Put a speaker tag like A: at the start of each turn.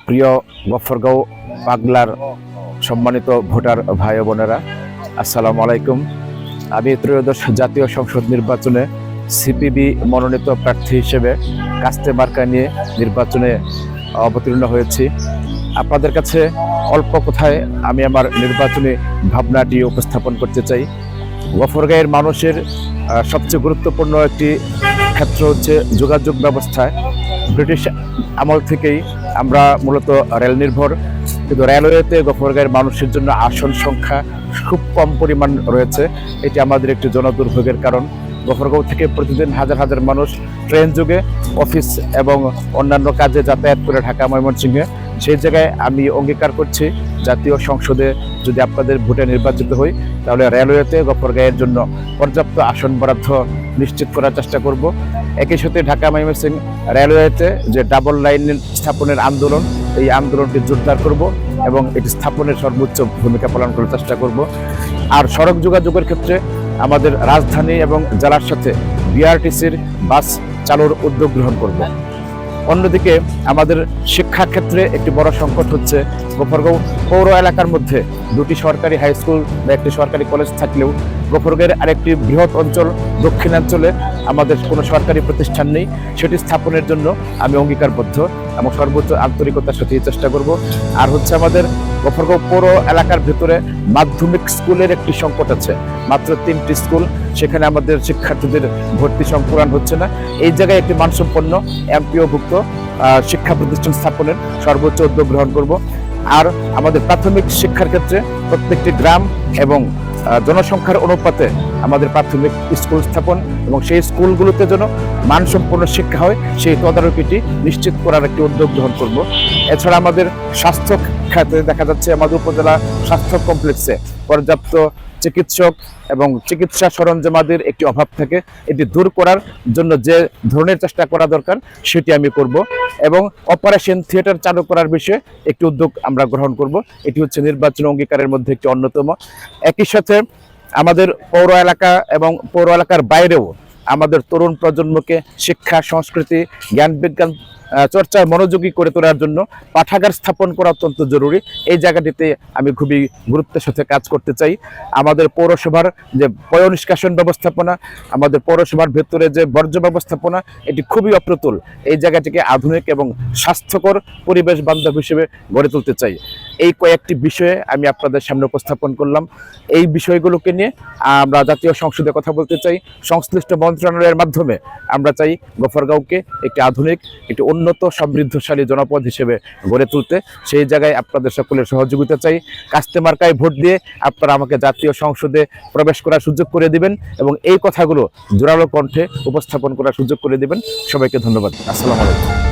A: প্রিয় গফরগাঁও পাগলার সম্মানিত ভোটার ভাই বোনেরা, আসসালামু আলাইকুম। আমি ত্রয়োদশ জাতীয় সংসদ নির্বাচনে সিপিবি মনোনীত প্রার্থী হিসেবে কাস্তে মার্কা নিয়ে নির্বাচনে অবতীর্ণ হয়েছি। আপনাদের কাছে অল্প কথায় আমি আমার নির্বাচনী ভাবনাটি উপস্থাপন করতে চাই। গফরগাঁয়ের মানুষের সবচেয়ে গুরুত্বপূর্ণ একটি ক্ষেত্র হচ্ছে যোগাযোগ ব্যবস্থা। ব্রিটিশ আমল থেকেই আমরা মূলত রেল নির্ভর, কিন্তু রেলওয়েতে গফরগাঁয়ের মানুষের জন্য আসন সংখ্যা খুব কম পরিমাণ রয়েছে। এটি আমাদের একটি জনদুর্ভোগের কারণ। গফরগাঁও থেকে প্রতিদিন হাজার হাজার মানুষ ট্রেন যোগে অফিস এবং অন্যান্য কাজে যাতায়াত করে ঢাকা ময়মনসিংহে। সেই জায়গায় আমি অঙ্গীকার করছি, জাতীয় সংসদে যদি আপনাদের ভোটে নির্বাচিত হই, তাহলে রেলওয়েতে গফরগাঁয়ের জন্য পর্যাপ্ত আসন বরাদ্দ নিশ্চিত করার চেষ্টা করব। একই সাথে ঢাকা ময়মনসিংহ রেলওয়েতে যে ডাবল লাইন স্থাপনের আন্দোলন, এই আন্দোলনটি জোরদার করব এবং এটি স্থাপনের সর্বোচ্চ ভূমিকা পালন করার চেষ্টা করব। আর সড়ক যোগাযোগের ক্ষেত্রে আমাদের রাজধানী এবং জেলার সাথে বিআরটিসির বাস চালুর উদ্যোগ গ্রহণ করব। অন্যদিকে আমাদের শিক্ষা ক্ষেত্রে একটি বড় সংকট হচ্ছে, গফরগাঁও পৌর এলাকার মধ্যে দুটি সরকারি হাই স্কুল বা একটি সরকারি কলেজ থাকলেও গফরগাঁয়ের আরেকটি বৃহৎ অঞ্চল দক্ষিণাঞ্চলে আমাদের কোনো সরকারি প্রতিষ্ঠান নেই। সেটি স্থাপনের জন্য আমি অঙ্গীকারবদ্ধ এবং সর্বোচ্চ আন্তরিকতার সাথে চেষ্টা করব। আর হচ্ছে আমাদের গফরগাঁও পৌর এলাকার ভিতরে মাধ্যমিক স্কুলের একটি সংকট আছে, মাত্র 3টি স্কুল, সেখানে আমাদের শিক্ষার্থীদের ভর্তি সংকুলান হচ্ছে না। এই জায়গায় একটি মানসম্পন্ন এমপিওভুক্ত শিক্ষা প্রতিষ্ঠান স্থাপনের সর্বোচ্চ উদ্যোগ গ্রহণ করব। আর আমাদের প্রাথমিক শিক্ষার ক্ষেত্রে প্রত্যেকটি গ্রাম এবং জনসংখ্যার অনুপাতে আমাদের প্রাথমিক স্কুল স্থাপন এবং সেই স্কুলগুলোতে যেন মানসম্পন্ন শিক্ষা হয়, সেই তদারকিটি নিশ্চিত করার একটি উদ্যোগ গ্রহণ করব। এছাড়া আমাদের স্বাস্থ্য খাতে দেখা যাচ্ছে আমাদের উপজেলা স্বাস্থ্য কমপ্লেক্সে পর্যাপ্ত চিকিৎসক এবং চিকিৎসা সরঞ্জামাদির একটি অভাব থাকে। এটি দূর করার জন্য যে ধরনের চেষ্টা করা দরকার সেটি আমি করব এবং অপারেশন থিয়েটার চালু করার বিষয়ে একটি উদ্যোগ আমরা গ্রহণ করব। এটি হচ্ছে নির্বাচন অঙ্গীকারের মধ্যে একটি অন্যতম। একই সাথে আমাদের পৌর এলাকা এবং পৌর এলাকার বাইরেও আমাদের তরুণ প্রজন্মকে শিক্ষা, সংস্কৃতি, জ্ঞান বিজ্ঞান চর্চায় মনোযোগী করে তোলার জন্য পাঠাগার স্থাপন করা অত্যন্ত জরুরি। এই জায়গাটিতে আমি খুবই গুরুত্বের সাথে কাজ করতে চাই। আমাদের পৌরসভার যে পয় নিষ্কাশন ব্যবস্থাপনা, আমাদের পৌরসভার ভেতরে যে বর্জ্য ব্যবস্থাপনা, এটি খুবই অপ্রতুল। এই জায়গাটিকে আধুনিক এবং স্বাস্থ্যকর পরিবেশ বান্ধব হিসেবে গড়ে তুলতে চাই। এই কয়েকটি বিষয়ে আমি আপনাদের সামনে উপস্থাপন করলাম। এই বিষয়গুলোকে নিয়ে আমরা জাতীয় সংসদে কথা বলতে চাই। সংশ্লিষ্ট মন্ত্রণালয়ের মাধ্যমে আমরা চাই গফরগাঁওকে একটি আধুনিক, একটি উন্নত সমৃদ্ধশালী জনপদ হিসেবে গড়ে তুলতে। সেই জায়গায় আপনাদের সকলের সহযোগিতা চাই। কাস্তে মার্কায় ভোট দিয়ে আপনারা আমাকে জাতীয় সংসদে প্রবেশ করার সুযোগ করে দিবেন এবং এই কথাগুলো জোরালো কণ্ঠে উপস্থাপন করার সুযোগ করে দিবেন। সবাইকে ধন্যবাদ। আসসালামু আলাইকুম।